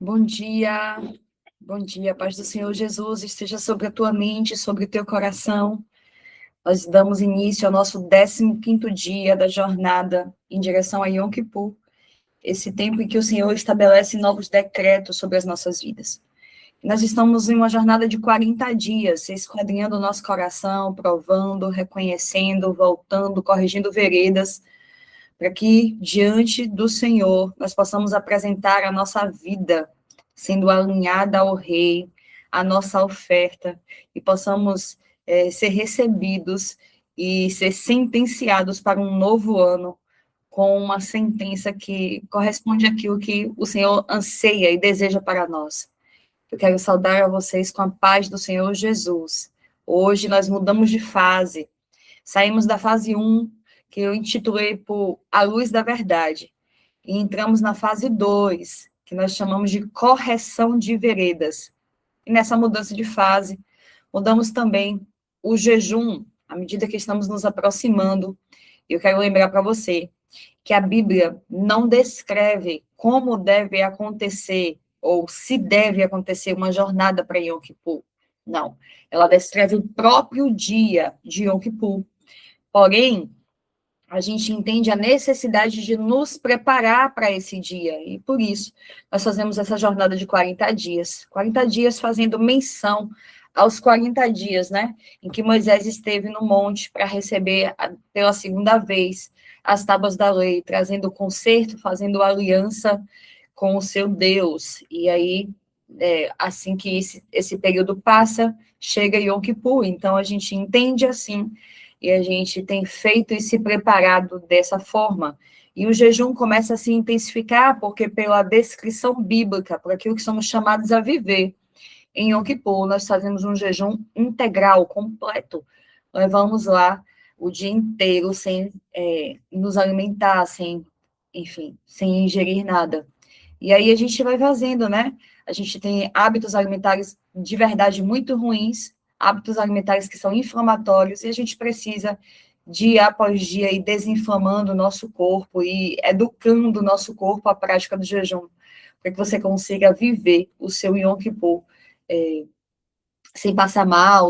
Bom dia, a paz do Senhor Jesus esteja sobre a tua mente, sobre o teu coração. Nós damos início ao nosso 15º dia da jornada em direção a Yom Kippur, esse tempo em que o Senhor estabelece novos decretos sobre as nossas vidas. Nós estamos em uma jornada de 40 dias, esquadrinhando o nosso coração, provando, reconhecendo, voltando, corrigindo veredas, para que, diante do Senhor, nós possamos apresentar a nossa vida, sendo alinhada ao Rei, a nossa oferta, e possamos ser recebidos e ser sentenciados para um novo ano, com uma sentença que corresponde àquilo que o Senhor anseia e deseja para nós. Eu quero saudar a vocês com a paz do Senhor Jesus. Hoje nós mudamos de fase, saímos da fase 1, que eu intitulei por A Luz da Verdade, e entramos na fase 2, que nós chamamos de correção de veredas. E nessa mudança de fase, mudamos também o jejum, à medida que estamos nos aproximando. Eu quero lembrar para você que a Bíblia não descreve como deve acontecer, ou se deve acontecer uma jornada para Yom Kippur. Não, ela descreve o próprio dia de Yom Kippur. Porém, a gente entende a necessidade de nos preparar para esse dia, e por isso nós fazemos essa jornada de 40 dias. 40 dias fazendo menção aos 40 dias, né, em que Moisés esteve no monte para receber pela segunda vez as tábuas da lei, trazendo o conserto, fazendo aliança com o seu Deus. E aí, assim que esse período passa, chega Yom Kippur, então a gente entende assim, e a gente tem feito e se preparado dessa forma. E o jejum começa a se intensificar, porque pela descrição bíblica, por aquilo que somos chamados a viver. Em Yom Kippur, nós fazemos um jejum integral, completo. Nós vamos lá o dia inteiro sem nos alimentar, enfim, sem ingerir nada. E aí a gente vai fazendo, né? A gente tem hábitos alimentares de verdade muito ruins, hábitos alimentares que são inflamatórios, e a gente precisa, dia após dia, ir desinflamando o nosso corpo e educando o nosso corpo à prática do jejum, para que você consiga viver o seu Yom Kippur sem passar mal,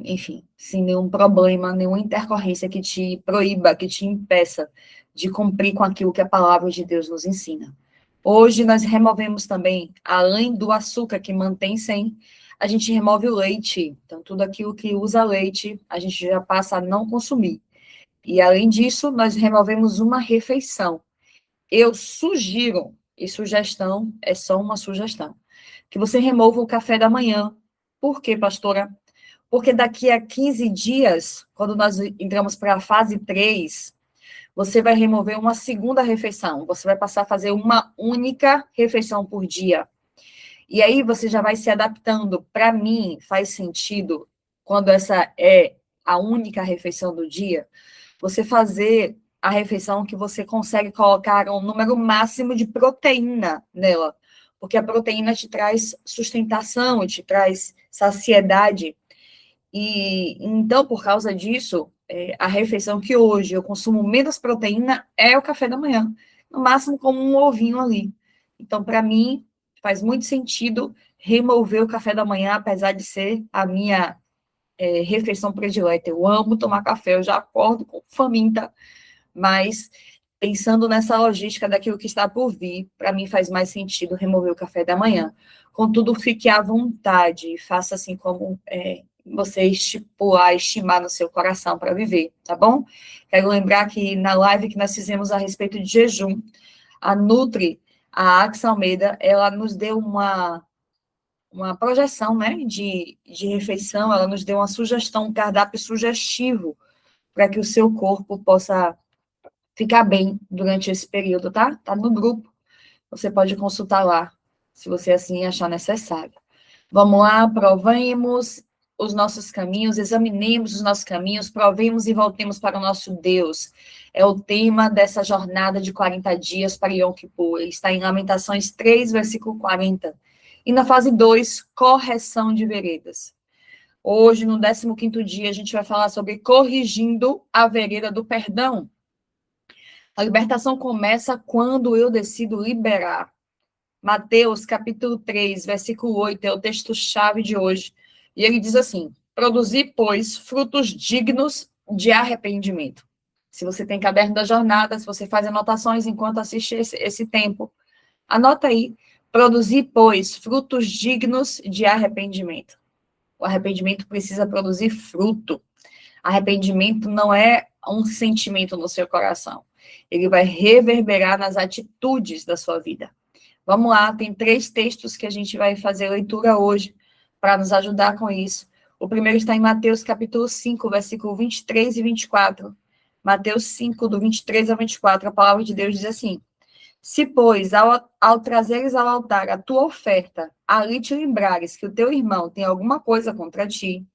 enfim, sem nenhum problema, nenhuma intercorrência que te proíba, que te impeça de cumprir com aquilo que a palavra de Deus nos ensina. Hoje nós removemos também, além do açúcar que mantém sem, a gente remove o leite. Então, tudo aquilo que usa leite, a gente já passa a não consumir. E, além disso, nós removemos uma refeição. Eu sugiro, e sugestão é só uma sugestão, que você remova o café da manhã. Por quê, pastora? Porque daqui a 15 dias, quando nós entramos para a fase 3, você vai remover uma segunda refeição. Você vai passar a fazer uma única refeição por dia. E aí você já vai se adaptando. Para mim, faz sentido, quando essa é a única refeição do dia, você fazer a refeição que você consegue colocar um número máximo de proteína nela, porque a proteína te traz sustentação, te traz saciedade. E então, por causa disso, a refeição que hoje eu consumo menos proteína é o café da manhã, no máximo como um ovinho ali. Então, para mim, faz muito sentido remover o café da manhã, apesar de ser a minha refeição predileta. Eu amo tomar café, eu já acordo com faminta, mas pensando nessa logística daquilo que está por vir, para mim faz mais sentido remover o café da manhã. Contudo, fique à vontade, faça assim como você estimar no seu coração para viver, tá bom? Quero lembrar que na live que nós fizemos a respeito de jejum, a Nutri, a Axa Almeida, ela nos deu uma projeção, né, de refeição, ela nos deu uma sugestão, um cardápio sugestivo para que o seu corpo possa ficar bem durante esse período, tá? Tá no grupo, você pode consultar lá, se você assim achar necessário. Vamos lá, provemos os nossos caminhos, examinemos os nossos caminhos, provemos e voltemos para o nosso Deus. É o tema dessa jornada de 40 dias para Yom Kippur. Ele está em Lamentações 3, versículo 40. E na fase 2, correção de veredas. Hoje, no 15º dia, a gente vai falar sobre corrigindo a vereda do perdão. A libertação começa quando eu decido liberar. Mateus, capítulo 3, versículo 8, é o texto-chave de hoje. E ele diz assim: produzir, pois, frutos dignos de arrependimento. Se você tem caderno da jornada, se você faz anotações enquanto assiste esse tempo, anota aí. Produzir, pois, frutos dignos de arrependimento. O arrependimento precisa produzir fruto. Arrependimento não é um sentimento no seu coração. Ele vai reverberar nas atitudes da sua vida. Vamos lá, tem 3 textos que a gente vai fazer leitura hoje para nos ajudar com isso. O primeiro está em Mateus capítulo 5, versículo 23 e 24. Mateus 5, do 23 ao 24, a palavra de Deus diz assim: se, pois, ao trazeres ao altar a tua oferta, ali te lembrares que o teu irmão tem alguma coisa contra ti,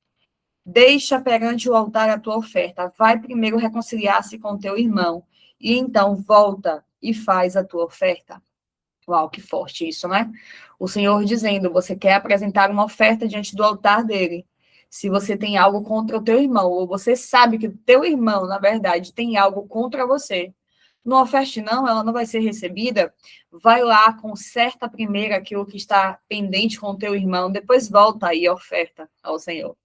deixa perante o altar a tua oferta, vai primeiro reconciliar-se com teu irmão, e então volta e faz a tua oferta. Uau, que forte isso, né? O Senhor dizendo, você quer apresentar uma oferta diante do altar dele. Se você tem algo contra o teu irmão, ou você sabe que o teu irmão, na verdade, tem algo contra você, não oferte não, ela não vai ser recebida, vai lá, conserta primeiro aquilo que está pendente com o teu irmão, depois volta aí a oferta ao Senhor.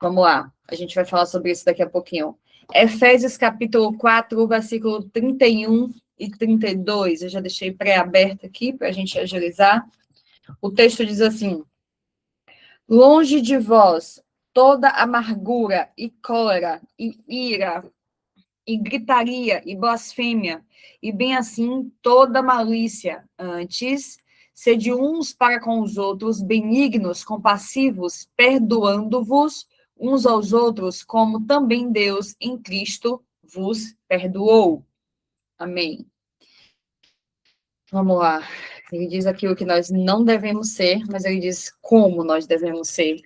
Vamos lá, a gente vai falar sobre isso daqui a pouquinho. Efésios capítulo 4, versículo 31 e 32, eu já deixei pré-aberto aqui para a gente agilizar. O texto diz assim: longe de vós toda amargura e cólera e ira e gritaria e blasfêmia, e bem assim toda malícia. Antes, sede uns para com os outros benignos, compassivos, perdoando-vos uns aos outros, como também Deus em Cristo vos perdoou. Amém. Vamos lá. Ele diz aqui o que nós não devemos ser, mas ele diz como nós devemos ser.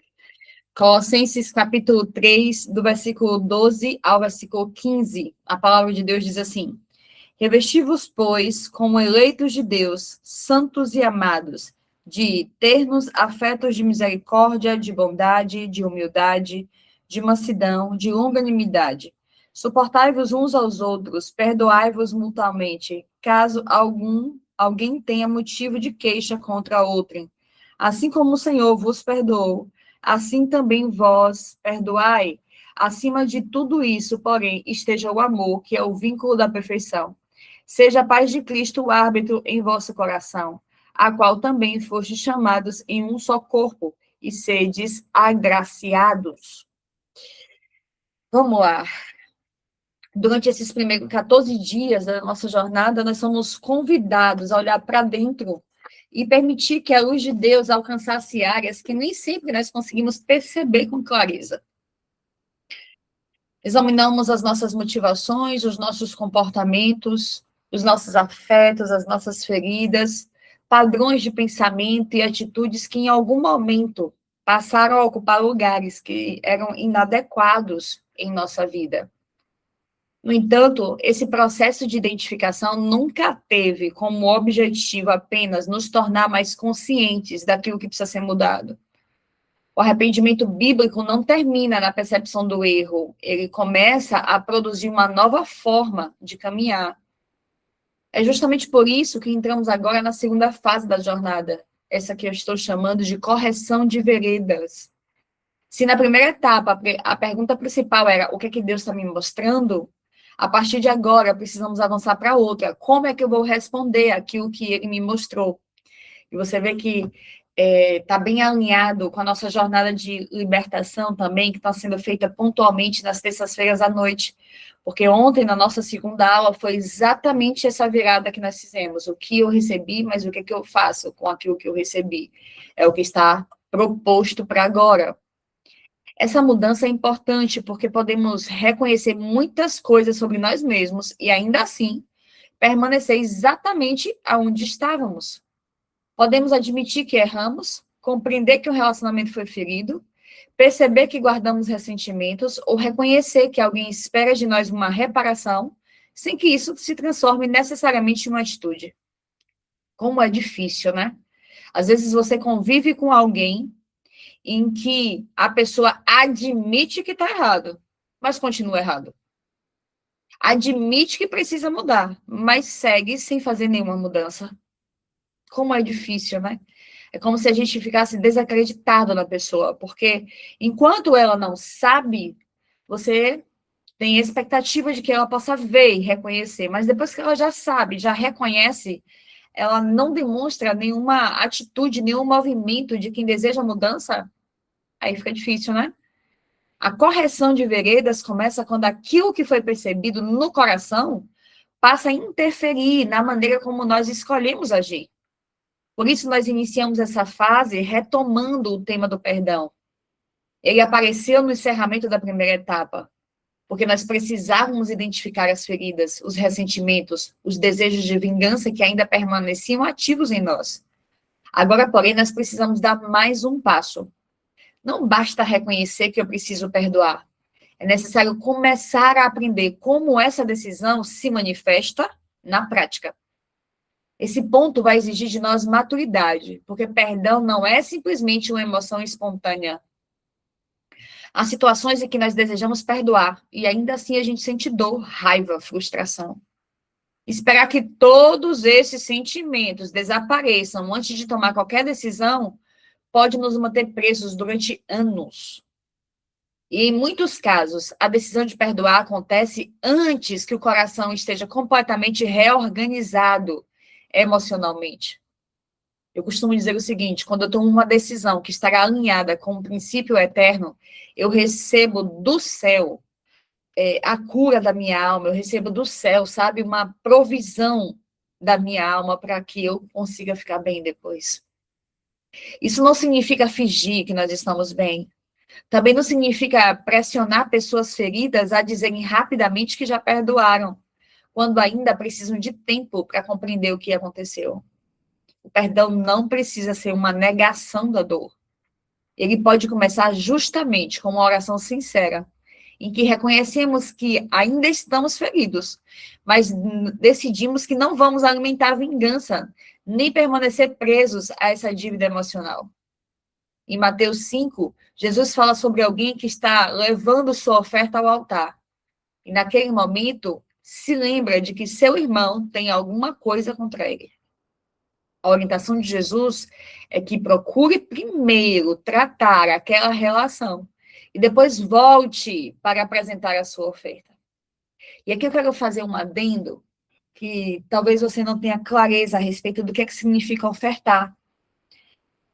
Colossenses capítulo 3, do versículo 12 ao versículo 15, a palavra de Deus diz assim: revesti-vos, pois, como eleitos de Deus, santos e amados, de ternos afetos de misericórdia, de bondade, de humildade, de mansidão, de longanimidade. Suportai-vos uns aos outros, perdoai-vos mutuamente, caso alguém tenha motivo de queixa contra outrem. Assim como o Senhor vos perdoou, assim também vós perdoai. Acima de tudo isso, porém, esteja o amor, que é o vínculo da perfeição. Seja a paz de Cristo o árbitro em vosso coração, a qual também fostes chamados em um só corpo, e sedes agraciados. Vamos lá. Durante esses primeiros 14 dias da nossa jornada, nós somos convidados a olhar para dentro e permitir que a luz de Deus alcançasse áreas que nem sempre nós conseguimos perceber com clareza. Examinamos as nossas motivações, os nossos comportamentos, os nossos afetos, as nossas feridas, padrões de pensamento e atitudes que em algum momento passaram a ocupar lugares que eram inadequados em nossa vida. No entanto, esse processo de identificação nunca teve como objetivo apenas nos tornar mais conscientes daquilo que precisa ser mudado. O arrependimento bíblico não termina na percepção do erro, ele começa a produzir uma nova forma de caminhar. É justamente por isso que entramos agora na segunda fase da jornada, essa que eu estou chamando de correção de veredas. Se na primeira etapa a pergunta principal era o que é que Deus está me mostrando, a partir de agora precisamos avançar para outra. Como é que eu vou responder aquilo que ele me mostrou? E você vê que está bem alinhado com a nossa jornada de libertação também, que está sendo feita pontualmente nas terças-feiras à noite. Porque ontem, na nossa segunda aula, foi exatamente essa virada que nós fizemos. O que eu recebi, mas o que, é que eu faço com aquilo que eu recebi? É o que está proposto para agora. Essa mudança é importante porque podemos reconhecer muitas coisas sobre nós mesmos e, ainda assim, permanecer exatamente aonde estávamos. Podemos admitir que erramos, compreender que um relacionamento foi ferido, perceber que guardamos ressentimentos ou reconhecer que alguém espera de nós uma reparação, sem que isso se transforme necessariamente em uma atitude. Como é difícil, né? Às vezes você convive com alguém em que a pessoa admite que está errado, mas continua errado. Admite que precisa mudar, mas segue sem fazer nenhuma mudança. Como é difícil, né? É como se a gente ficasse desacreditado na pessoa, porque enquanto ela não sabe, você tem expectativa de que ela possa ver e reconhecer, mas depois que ela já sabe, já reconhece, ela não demonstra nenhuma atitude, nenhum movimento de quem deseja mudança, aí fica difícil, né? A correção de veredas começa quando aquilo que foi percebido no coração passa a interferir na maneira como nós escolhemos agir. Por isso, nós iniciamos essa fase retomando o tema do perdão. Ele apareceu no encerramento da primeira etapa, porque nós precisávamos identificar as feridas, os ressentimentos, os desejos de vingança que ainda permaneciam ativos em nós. Agora, porém, nós precisamos dar mais um passo. Não basta reconhecer que eu preciso perdoar. É necessário começar a aprender como essa decisão se manifesta na prática. Esse ponto vai exigir de nós maturidade, porque perdão não é simplesmente uma emoção espontânea. Há situações em que nós desejamos perdoar e ainda assim a gente sente dor, raiva, frustração. Esperar que todos esses sentimentos desapareçam antes de tomar qualquer decisão pode nos manter presos durante anos. E em muitos casos, a decisão de perdoar acontece antes que o coração esteja completamente reorganizado emocionalmente. Eu costumo dizer o seguinte: quando eu tomo uma decisão que estará alinhada com o princípio eterno, eu recebo do céu a cura da minha alma, eu recebo do céu, sabe, uma provisão da minha alma para que eu consiga ficar bem depois. Isso não significa fingir que nós estamos bem. Também não significa pressionar pessoas feridas a dizerem rapidamente que já perdoaram, quando ainda precisam de tempo para compreender o que aconteceu. O perdão não precisa ser uma negação da dor. Ele pode começar justamente com uma oração sincera, em que reconhecemos que ainda estamos feridos, mas decidimos que não vamos alimentar vingança, nem permanecer presos a essa dívida emocional. Em Mateus 5, Jesus fala sobre alguém que está levando sua oferta ao altar. E naquele momento, se lembra de que seu irmão tem alguma coisa contra ele. A orientação de Jesus é que procure primeiro tratar aquela relação e depois volte para apresentar a sua oferta. E aqui eu quero fazer um adendo que talvez você não tenha clareza a respeito do que é que significa ofertar.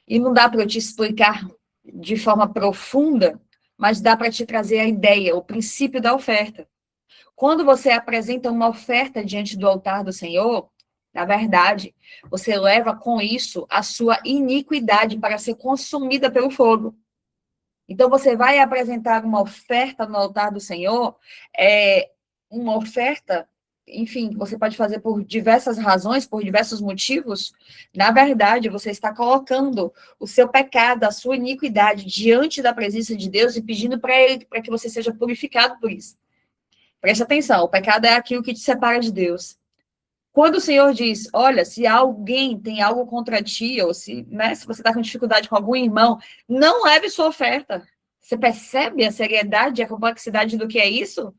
E não dá para eu te explicar de forma profunda, mas dá para te trazer a ideia, o princípio da oferta. Quando você apresenta uma oferta diante do altar do Senhor, na verdade, você leva com isso a sua iniquidade para ser consumida pelo fogo. Então, você vai apresentar uma oferta no altar do Senhor, uma oferta, enfim, você pode fazer por diversas razões, por diversos motivos. Na verdade, você está colocando o seu pecado, a sua iniquidade diante da presença de Deus e pedindo para Ele, para que você seja purificado por isso. Preste atenção, o pecado é aquilo que te separa de Deus. Quando o Senhor diz, olha, se alguém tem algo contra ti, ou se, né, se você está com dificuldade com algum irmão, não leve sua oferta. Você percebe a seriedade e a complexidade do que é isso?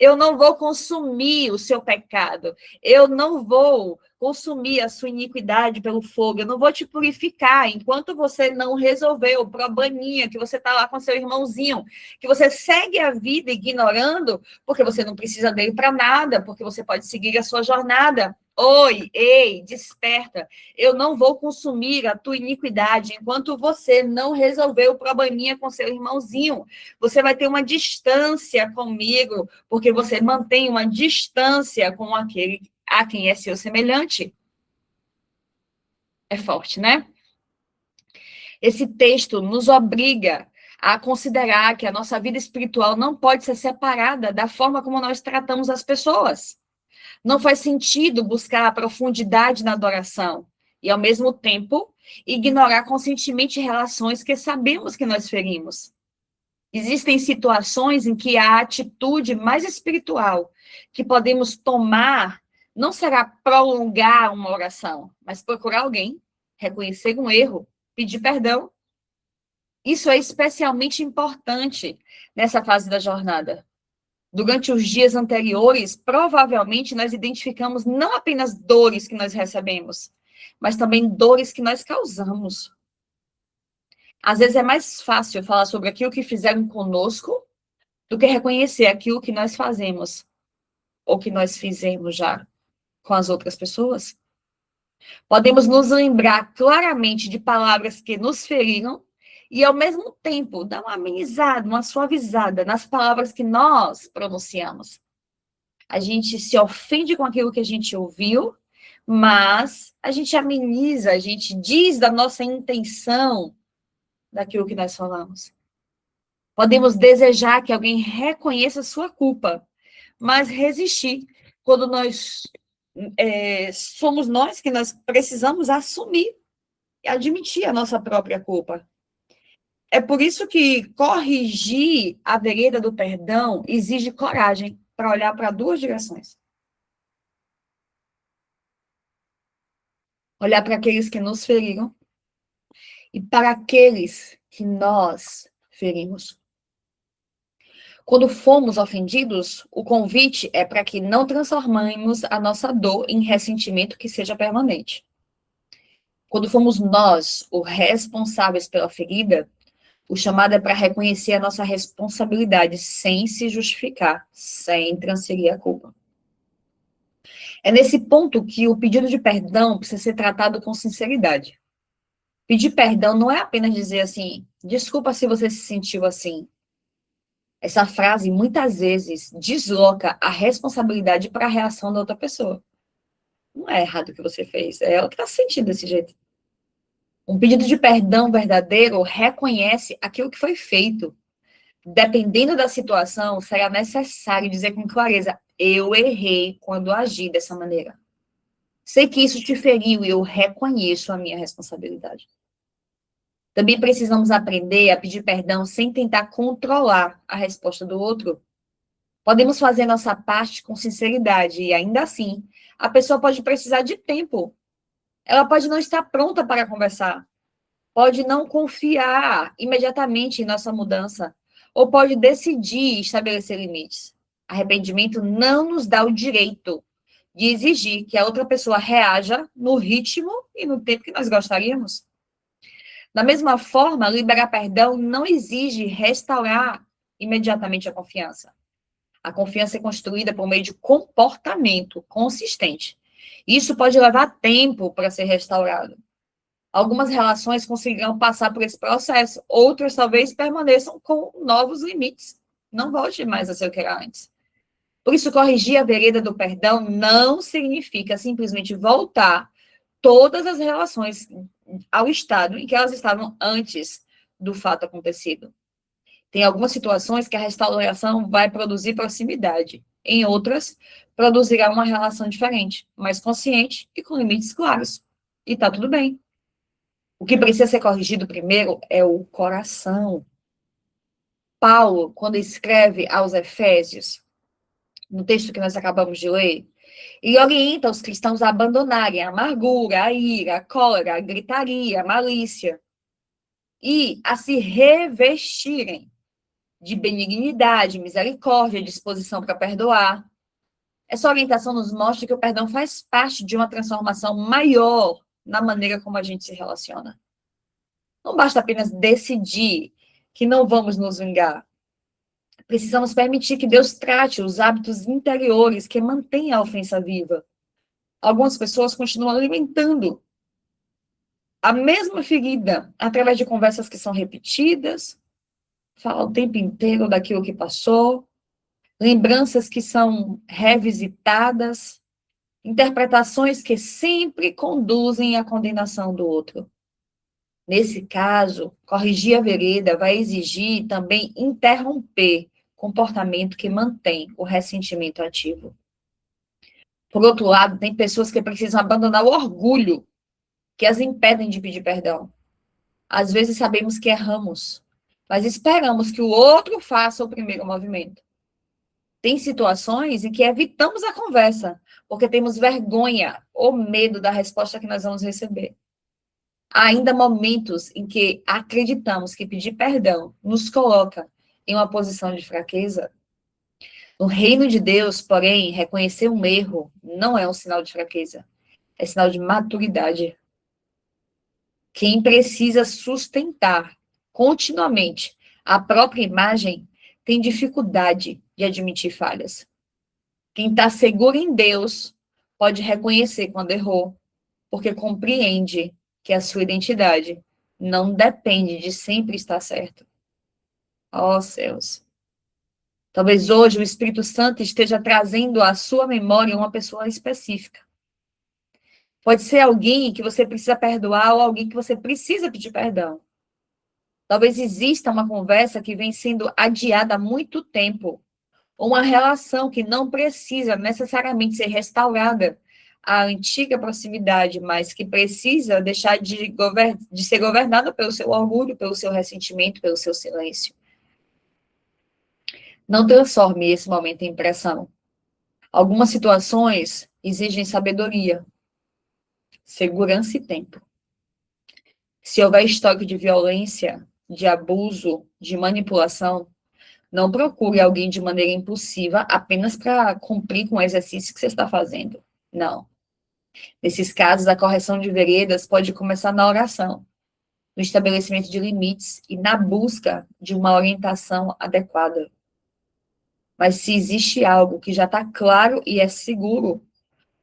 Eu não vou consumir o seu pecado. Eu não vou consumir a sua iniquidade pelo fogo. Eu não vou te purificar enquanto você não resolver o probleminha que você está lá com seu irmãozinho, que você segue a vida ignorando, porque você não precisa dele para nada, porque você pode seguir a sua jornada. Oi, ei, desperta. Eu não vou consumir a tua iniquidade enquanto você não resolver o probleminha com seu irmãozinho. Você vai ter uma distância comigo, porque você mantém uma distância com aquele a quem é seu semelhante. É forte, né? Esse texto nos obriga a considerar que a nossa vida espiritual não pode ser separada da forma como nós tratamos as pessoas. Não faz sentido buscar a profundidade na adoração e, ao mesmo tempo, ignorar conscientemente relações que sabemos que nós ferimos. Existem situações em que a atitude mais espiritual que podemos tomar não será prolongar uma oração, mas procurar alguém, reconhecer um erro, pedir perdão. Isso é especialmente importante nessa fase da jornada. Durante os dias anteriores, provavelmente nós identificamos não apenas dores que nós recebemos, mas também dores que nós causamos. Às vezes é mais fácil falar sobre aquilo que fizeram conosco do que reconhecer aquilo que nós fazemos ou que nós fizemos já com as outras pessoas. Podemos nos lembrar claramente de palavras que nos feriram e, ao mesmo tempo, dar uma amenizada, uma suavizada nas palavras que nós pronunciamos. A gente se ofende com aquilo que a gente ouviu, mas a gente ameniza, a gente diz da nossa intenção daquilo que nós falamos. Podemos desejar que alguém reconheça sua culpa, mas resistir quando somos nós que nós precisamos assumir e admitir a nossa própria culpa. É por isso que corrigir a vereda do perdão exige coragem para olhar para duas direções. Olhar para aqueles que nos feriram e para aqueles que nós ferimos. Quando fomos ofendidos, o convite é para que não transformemos a nossa dor em ressentimento que seja permanente. Quando fomos nós os responsáveis pela ferida, o chamado é para reconhecer a nossa responsabilidade sem se justificar, sem transferir a culpa. É nesse ponto que o pedido de perdão precisa ser tratado com sinceridade. Pedir perdão não é apenas dizer assim, desculpa se você se sentiu assim. Essa frase, muitas vezes, desloca a responsabilidade para a reação da outra pessoa. Não é errado o que você fez, é ela que está se sentindo desse jeito. Um pedido de perdão verdadeiro reconhece aquilo que foi feito. Dependendo da situação, será necessário dizer com clareza, eu errei quando agi dessa maneira. Sei que isso te feriu e eu reconheço a minha responsabilidade. Também precisamos aprender a pedir perdão sem tentar controlar a resposta do outro. Podemos fazer nossa parte com sinceridade e, ainda assim, a pessoa pode precisar de tempo. Ela pode não estar pronta para conversar. Pode não confiar imediatamente em nossa mudança. Ou pode decidir estabelecer limites. Arrependimento não nos dá o direito de exigir que a outra pessoa reaja no ritmo e no tempo que nós gostaríamos. Da mesma forma, liberar perdão não exige restaurar imediatamente a confiança. A confiança é construída por meio de comportamento consistente. Isso pode levar tempo para ser restaurado. Algumas relações conseguirão passar por esse processo, outras talvez permaneçam com novos limites. Não volte mais a ser o que era antes. Por isso, corrigir a vereda do perdão não significa simplesmente voltar todas as relações ao estado em que elas estavam antes do fato acontecido. Tem algumas situações que a restauração vai produzir proximidade. Em outras, produzirá uma relação diferente, mais consciente e com limites claros. E tá tudo bem. O que precisa ser corrigido primeiro é o coração. Paulo, quando escreve aos Efésios, no texto que nós acabamos de ler, ele orienta os cristãos a abandonarem a amargura, a ira, a cólera, a gritaria, a malícia, e a se revestirem de benignidade, misericórdia, disposição para perdoar. Essa orientação nos mostra que o perdão faz parte de uma transformação maior na maneira como a gente se relaciona. Não basta apenas decidir que não vamos nos vingar. Precisamos permitir que Deus trate os hábitos interiores que mantêm a ofensa viva. Algumas pessoas continuam alimentando a mesma ferida através de conversas que são repetidas, fala o tempo inteiro daquilo que passou, lembranças que são revisitadas, interpretações que sempre conduzem à condenação do outro. Nesse caso, corrigir a vereda vai exigir também interromper comportamento que mantém o ressentimento ativo. Por outro lado, tem pessoas que precisam abandonar o orgulho que as impedem de pedir perdão. Às vezes sabemos que erramos, mas esperamos que o outro faça o primeiro movimento. Tem situações em que evitamos a conversa, porque temos vergonha ou medo da resposta que nós vamos receber. Há ainda momentos em que acreditamos que pedir perdão nos coloca em uma posição de fraqueza. No reino de Deus, porém, reconhecer um erro não é um sinal de fraqueza. É sinal de maturidade. Quem precisa sustentar continuamente a própria imagem tem dificuldade de admitir falhas. Quem está seguro em Deus pode reconhecer quando errou, porque compreende que a sua identidade não depende de sempre estar certo. Ó céus! Talvez hoje o Espírito Santo esteja trazendo à sua memória uma pessoa específica. Pode ser alguém que você precisa perdoar ou alguém que você precisa pedir perdão. Talvez exista uma conversa que vem sendo adiada há muito tempo, ou uma relação que não precisa necessariamente ser restaurada à antiga proximidade, mas que precisa deixar de ser governada pelo seu orgulho, pelo seu ressentimento, pelo seu silêncio. Não transforme esse momento em pressão. Algumas situações exigem sabedoria, segurança e tempo. Se houver histórico de violência, de abuso, de manipulação, não procure alguém de maneira impulsiva apenas para cumprir com o exercício que você está fazendo. Não. Nesses casos, a correção de veredas pode começar na oração, no estabelecimento de limites e na busca de uma orientação adequada. Mas se existe algo que já está claro e é seguro,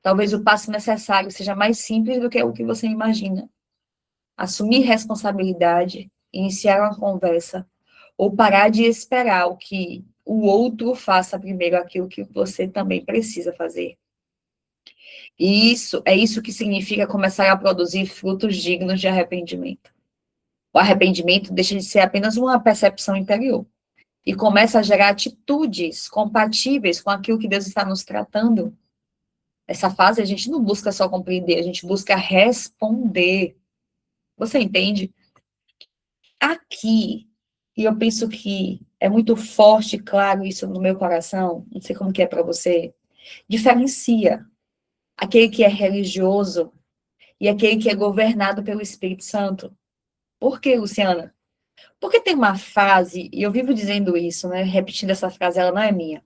talvez o passo necessário seja mais simples do que o que você imagina. Assumir responsabilidade, iniciar uma conversa, ou parar de esperar o que o outro faça primeiro aquilo que você também precisa fazer. E isso que significa começar a produzir frutos dignos de arrependimento. O arrependimento deixa de ser apenas uma percepção interior e começa a gerar atitudes compatíveis com aquilo que Deus está nos tratando. Essa fase a gente não busca só compreender, a gente busca responder. Você entende? Aqui, e eu penso que é muito forte e claro isso no meu coração, não sei como que é para você, diferencia aquele que é religioso e aquele que é governado pelo Espírito Santo. Por quê, Luciana? Porque tem uma frase, e eu vivo dizendo isso, né, repetindo essa frase, ela não é minha.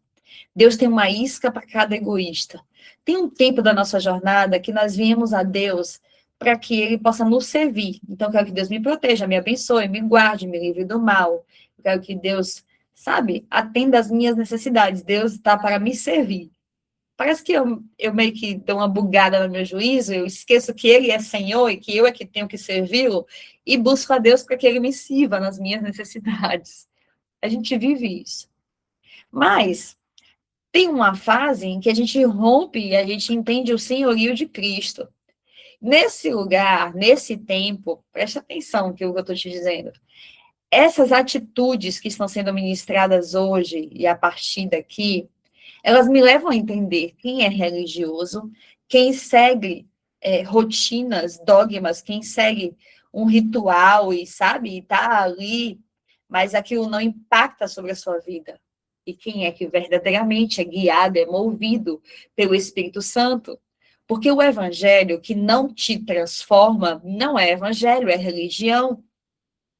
Deus tem uma isca para cada egoísta. Tem um tempo da nossa jornada que nós viemos a Deus para que Ele possa nos servir. Então, eu quero que Deus me proteja, me abençoe, me guarde, me livre do mal. Eu quero que Deus, sabe, atenda às minhas necessidades. Deus está para me servir. Parece que eu meio que dou uma bugada no meu juízo, eu esqueço que Ele é Senhor e que eu é que tenho que servi-lo, e busco a Deus para que Ele me sirva nas minhas necessidades. A gente vive isso. Mas tem uma fase em que a gente rompe e a gente entende o senhorio de Cristo. Nesse lugar, nesse tempo, preste atenção no que eu estou te dizendo. Essas atitudes que estão sendo ministradas hoje e a partir daqui, elas me levam a entender quem é religioso, quem segue rotinas, dogmas, quem segue um ritual e, sabe, está ali, mas aquilo não impacta sobre a sua vida. E quem é que verdadeiramente é guiado, é movido pelo Espírito Santo. Porque o evangelho que não te transforma não é evangelho, é religião.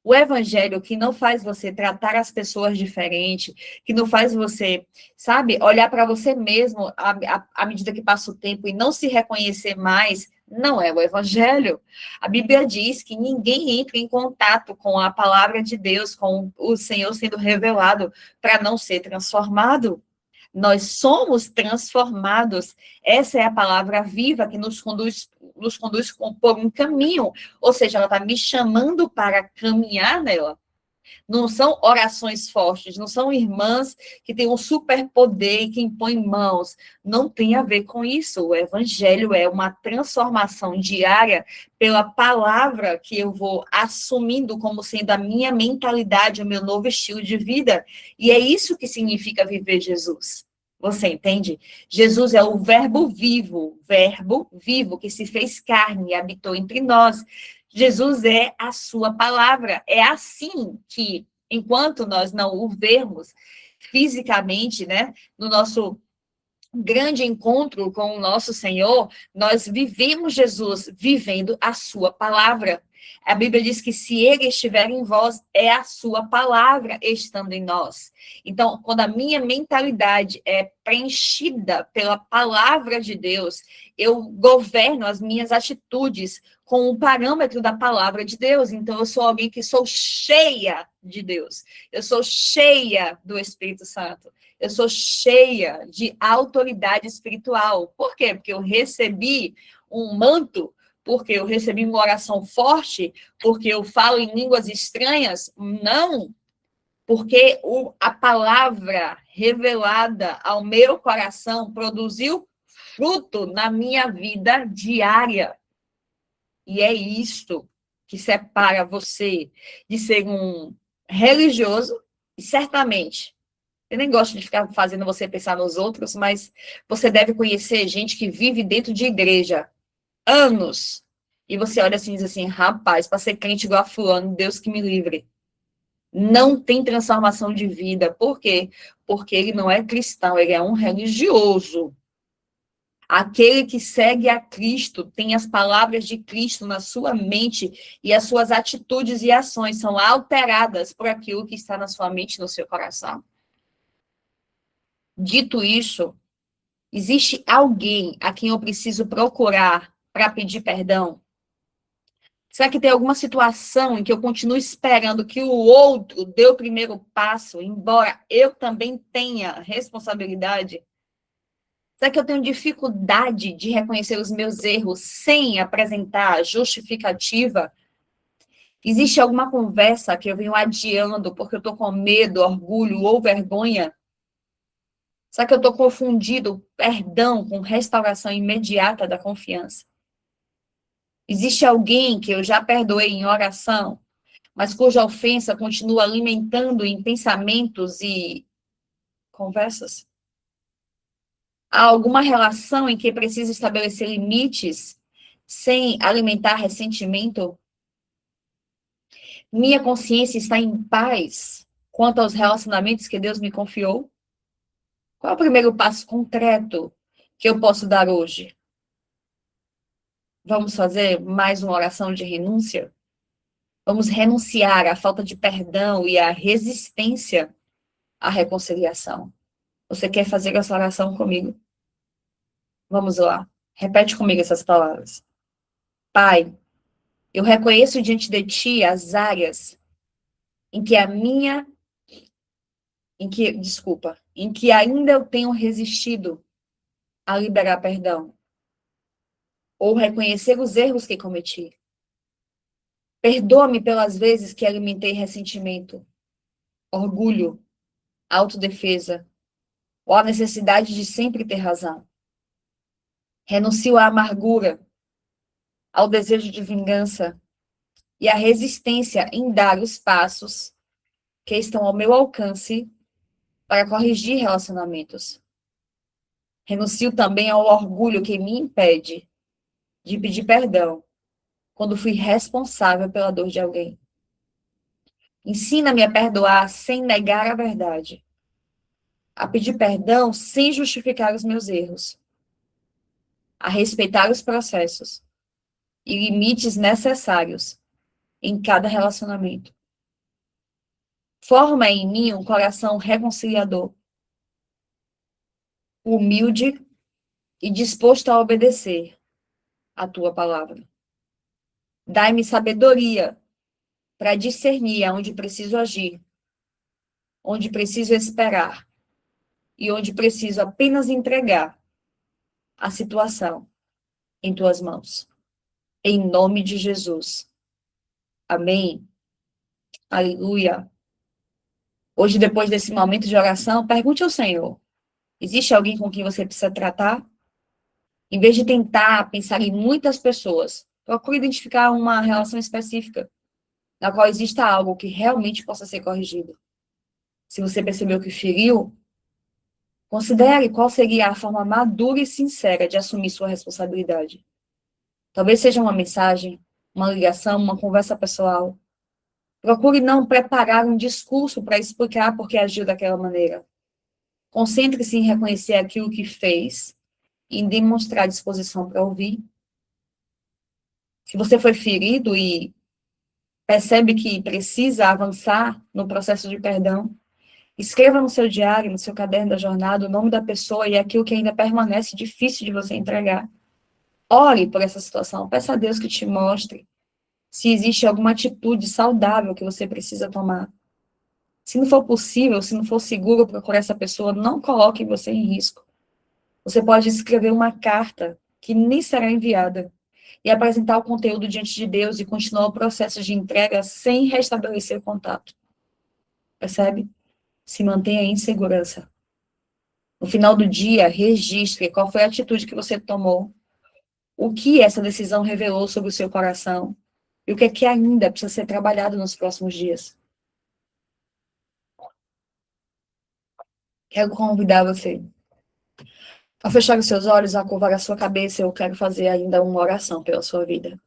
O evangelho que não faz você tratar as pessoas diferente, que não faz você, sabe, olhar para você mesmo à medida que passa o tempo e não se reconhecer mais, não é o evangelho. A Bíblia diz que ninguém entra em contato com a palavra de Deus, com o Senhor sendo revelado, para não ser transformado. Nós somos transformados. Essa é a palavra viva que nos conduz por um caminho. Ou seja, ela está me chamando para caminhar nela. Não são orações fortes, não são irmãs que têm um superpoder e que impõem mãos. Não tem a ver com isso. O evangelho é uma transformação diária pela palavra que eu vou assumindo como sendo a minha mentalidade, o meu novo estilo de vida. E é isso que significa viver Jesus. Você entende? Jesus é o verbo vivo que se fez carne e habitou entre nós. Jesus é a sua palavra. É assim que, enquanto nós não o vermos fisicamente, né, no grande encontro com o nosso Senhor, nós vivemos Jesus vivendo a sua palavra. A Bíblia diz que se ele estiver em vós, é a sua palavra estando em nós. Então, quando a minha mentalidade é preenchida pela palavra de Deus, eu governo as minhas atitudes com o parâmetro da palavra de Deus. Então, eu sou alguém que sou cheia de Deus. Eu sou cheia do Espírito Santo. Eu sou cheia de autoridade espiritual. Por quê? Porque eu recebi um manto, porque eu recebi uma oração forte, porque eu falo em línguas estranhas? Não, porque a palavra revelada ao meu coração produziu fruto na minha vida diária. E é isto que separa você de ser um religioso, e certamente, eu nem gosto de ficar fazendo você pensar nos outros, mas você deve conhecer gente que vive dentro de igreja anos, e você olha assim e diz assim, rapaz, para ser crente igual a fulano, Deus que me livre. Não tem transformação de vida. Por quê? Porque ele não é cristão, ele é um religioso. Aquele que segue a Cristo tem as palavras de Cristo na sua mente e as suas atitudes e ações são alteradas por aquilo que está na sua mente e no seu coração. Dito isso, existe alguém a quem eu preciso procurar para pedir perdão? Será que tem alguma situação em que eu continuo esperando que o outro dê o primeiro passo, embora eu também tenha responsabilidade? Será que eu tenho dificuldade de reconhecer os meus erros sem apresentar justificativa? Existe alguma conversa que eu venho adiando porque eu estou com medo, orgulho ou vergonha? Será que eu estou confundindo perdão com restauração imediata da confiança? Existe alguém que eu já perdoei em oração, mas cuja ofensa continua alimentando em pensamentos e conversas? Há alguma relação em que precisa estabelecer limites sem alimentar ressentimento? Minha consciência está em paz quanto aos relacionamentos que Deus me confiou? Qual é o primeiro passo concreto que eu posso dar hoje? Vamos fazer mais uma oração de renúncia? Vamos renunciar à falta de perdão e à resistência à reconciliação. Você quer fazer essa oração comigo? Vamos lá. Repete comigo essas palavras. Pai, eu reconheço diante de ti as áreas em que em que ainda eu tenho resistido a liberar perdão ou reconhecer os erros que cometi. Perdoa-me pelas vezes que alimentei ressentimento, orgulho, autodefesa ou a necessidade de sempre ter razão. Renuncio à amargura, ao desejo de vingança e à resistência em dar os passos que estão ao meu alcance para corrigir relacionamentos. Renuncio também ao orgulho que me impede de pedir perdão quando fui responsável pela dor de alguém. Ensina-me a perdoar sem negar a verdade, a pedir perdão sem justificar os meus erros, a respeitar os processos e limites necessários em cada relacionamento. Forma em mim um coração reconciliador, humilde e disposto a obedecer a tua palavra. Dai-me sabedoria para discernir aonde preciso agir, onde preciso esperar e onde preciso apenas entregar a situação em tuas mãos. Em nome de Jesus. Amém. Aleluia. Hoje, depois desse momento de oração, pergunte ao Senhor: existe alguém com quem você precisa tratar? Em vez de tentar pensar em muitas pessoas, procure identificar uma relação específica na qual exista algo que realmente possa ser corrigido. Se você percebeu que feriu, considere qual seria a forma madura e sincera de assumir sua responsabilidade. Talvez seja uma mensagem, uma ligação, uma conversa pessoal. Procure não preparar um discurso para explicar por que agiu daquela maneira. Concentre-se em reconhecer aquilo que fez e em demonstrar disposição para ouvir. Se você foi ferido e percebe que precisa avançar no processo de perdão, escreva no seu diário, no seu caderno da jornada, o nome da pessoa e aquilo que ainda permanece difícil de você entregar. Ore por essa situação, peça a Deus que te mostre se existe alguma atitude saudável que você precisa tomar. Se não for possível, se não for seguro procurar essa pessoa, não coloque você em risco. Você pode escrever uma carta que nem será enviada e apresentar o conteúdo diante de Deus e continuar o processo de entrega sem restabelecer o contato. Percebe? Se mantenha em segurança. No final do dia, registre qual foi a atitude que você tomou, o que essa decisão revelou sobre o seu coração e o que é que ainda precisa ser trabalhado nos próximos dias. Quero convidar você a fechar os seus olhos, a curvar a sua cabeça. Eu quero fazer ainda uma oração pela sua vida.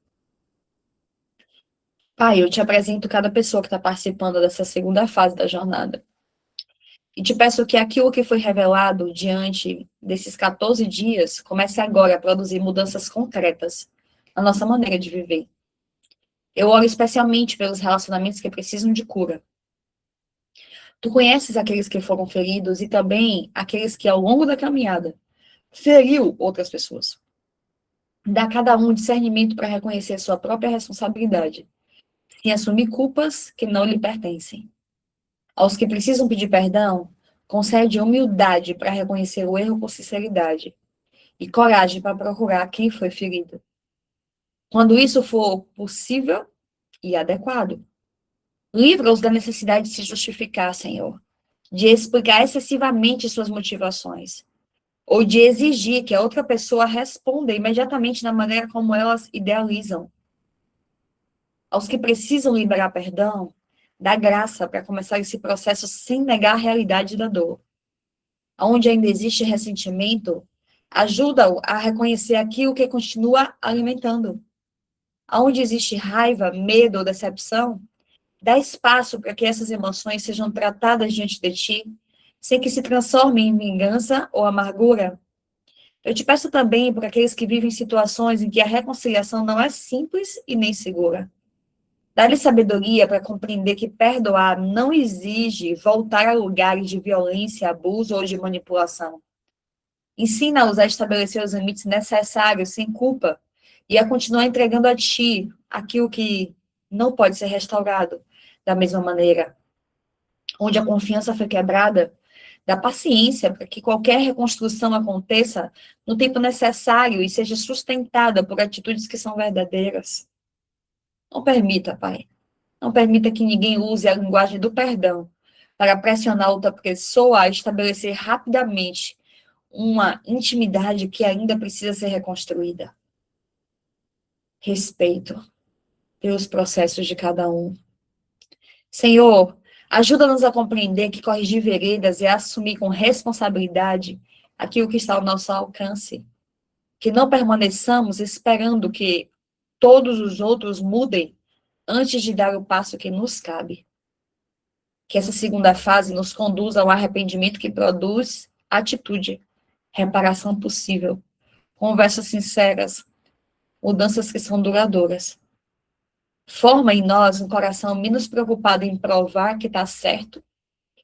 Pai, eu te apresento cada pessoa que está participando dessa segunda fase da jornada. E te peço que aquilo que foi revelado diante desses 14 dias comece agora a produzir mudanças concretas na nossa maneira de viver. Eu oro especialmente pelos relacionamentos que precisam de cura. Tu conheces aqueles que foram feridos e também aqueles que, ao longo da caminhada, feriu outras pessoas. Dá a cada um discernimento para reconhecer sua própria responsabilidade, sem assumir culpas que não lhe pertencem. Aos que precisam pedir perdão, concede humildade para reconhecer o erro com sinceridade e coragem para procurar quem foi ferido. Quando isso for possível e adequado, livra-os da necessidade de se justificar, Senhor, de explicar excessivamente suas motivações, ou de exigir que a outra pessoa responda imediatamente da maneira como elas idealizam. Aos que precisam liberar perdão, dá graça para começar esse processo sem negar a realidade da dor. Onde ainda existe ressentimento, ajuda-o a reconhecer aquilo que continua alimentando. Onde existe raiva, medo ou decepção, dá espaço para que essas emoções sejam tratadas diante de ti, sem que se transformem em vingança ou amargura. Eu te peço também por aqueles que vivem situações em que a reconciliação não é simples e nem segura. Dá-lhe sabedoria para compreender que perdoar não exige voltar a lugares de violência, abuso ou de manipulação. Ensina-os a estabelecer os limites necessários, sem culpa, e a continuar entregando a ti aquilo que não pode ser restaurado da mesma maneira. Onde a confiança foi quebrada, dá paciência para que qualquer reconstrução aconteça no tempo necessário e seja sustentada por atitudes que são verdadeiras. Não permita, Pai. Não permita que ninguém use a linguagem do perdão para pressionar outra pessoa a estabelecer rapidamente uma intimidade que ainda precisa ser reconstruída. Respeito pelos processos de cada um. Senhor, ajuda-nos a compreender que corrigir veredas é assumir com responsabilidade aquilo que está ao nosso alcance. Que não permaneçamos esperando que todos os outros mudem antes de dar o passo que nos cabe. Que essa segunda fase nos conduza ao arrependimento que produz atitude, reparação possível, conversas sinceras, mudanças que são duradouras. Forma em nós um coração menos preocupado em provar que está certo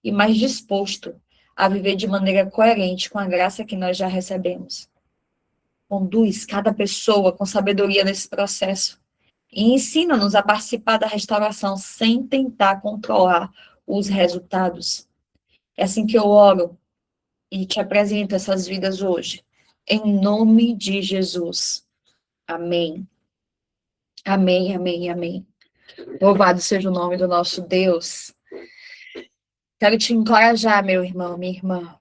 e mais disposto a viver de maneira coerente com a graça que nós já recebemos. Conduz cada pessoa com sabedoria nesse processo e ensina-nos a participar da restauração sem tentar controlar os resultados. É assim que eu oro e te apresento essas vidas hoje. Em nome de Jesus. Amém. Amém, amém, amém. Louvado seja o nome do nosso Deus. Quero te encorajar, meu irmão, minha irmã.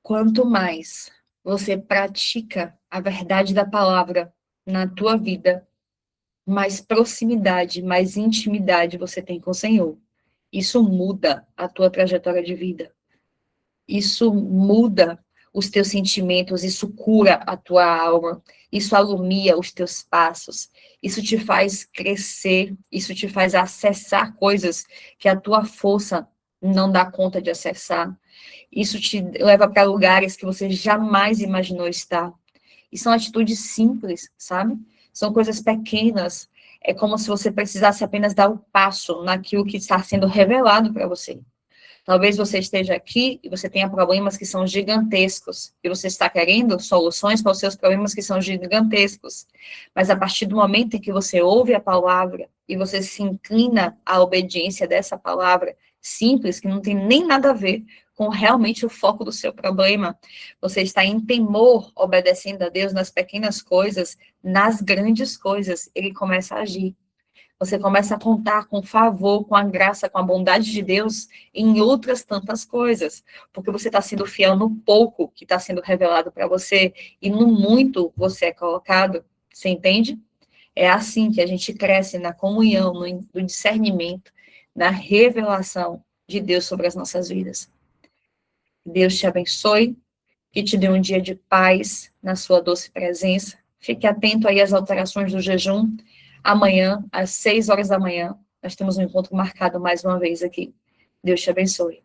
Quanto mais você pratica a verdade da palavra na tua vida, mais proximidade, mais intimidade você tem com o Senhor. Isso muda a tua trajetória de vida. Isso muda os teus sentimentos, isso cura a tua alma, isso alumia os teus passos, isso te faz crescer, isso te faz acessar coisas que a tua força não dá conta de acessar. Isso te leva para lugares que você jamais imaginou estar. E são atitudes simples, sabe? São coisas pequenas. É como se você precisasse apenas dar o passo naquilo que está sendo revelado para você. Talvez você esteja aqui e você tenha problemas que são gigantescos, e você está querendo soluções para os seus problemas que são gigantescos. Mas a partir do momento em que você ouve a palavra e você se inclina à obediência dessa palavra simples, que não tem nem nada a ver com realmente o foco do seu problema, você está em temor, obedecendo a Deus nas pequenas coisas, nas grandes coisas, ele começa a agir. Você começa a contar com o favor, com a graça, com a bondade de Deus em outras tantas coisas, porque você está sendo fiel no pouco que está sendo revelado para você, e no muito você é colocado. Você entende? É assim que a gente cresce na comunhão, no discernimento, na revelação de Deus sobre as nossas vidas. Deus te abençoe, que te dê um dia de paz na sua doce presença. Fique atento aí às alterações do jejum. Amanhã, às 6 horas da manhã, nós temos um encontro marcado mais uma vez aqui. Deus te abençoe.